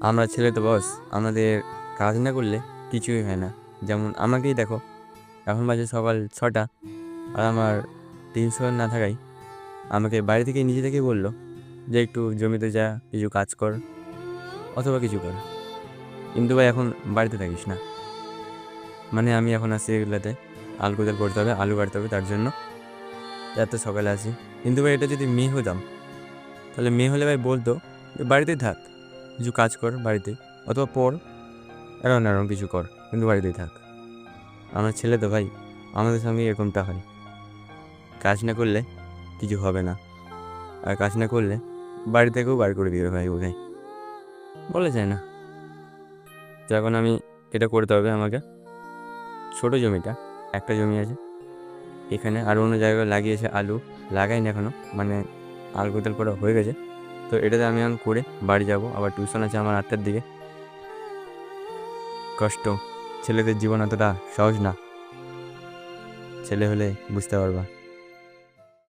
আমরা ছেলে তো বস, আমাদের কাজ না করলে কিছুই হয় না। যেমন আমাকেই দেখো, এখন বাজে সকাল 6টা, আর আমার টিউশন না থাকায় আমাকে বাড়ি থেকে নিজে থেকে বললো যে একটু জমিতে যা, কিছু কাজ কর অথবা কিছু কর। কিন্তু ভাই এখন বাড়িতে থাকিস না, মানে আমি এখন আসি এগুলাতে আলু কোদাল করতে হবে, আলু কাটতে হবে, তার জন্য এত সকালে আসি। কিন্তু ভাই এটা যদি মেয়ে হতাম, তাহলে মেয়ে হলে ভাই বলতো যে বাড়িতেই থাক, কিছু কাজ কর বাড়িতে, অথবা পড়, এরকম এরকম কিছু কর, কিন্তু বাড়িতেই থাক। আমার ছেলে তো ভাই, আমাদের সঙ্গে এরকমটা হয়। কাজ না করলে কিছু হবে না, আর কাজ না করলে বাড়ি থেকেও বার করে দিবে ভাই, বোঝাই বলে যায় না। তো এখন আমি এটা করতে হবে আমাকে। ছোট জমিটা, একটা জমি আছে এখানে, আর অন্য জায়গায় লাগিয়েছে আলু, লাগাইনি এখনো, মানে আলু কোদাল করা হয়ে গেছে। তো এটাতে আমি এখন করে বাড়ি যাব, আবার টিউশন আছে আমার 8টার দিকে। কষ্ট, ছেলেদের জীবন অতটা সহজ না, ছেলে হলে বুঝতে পারবা।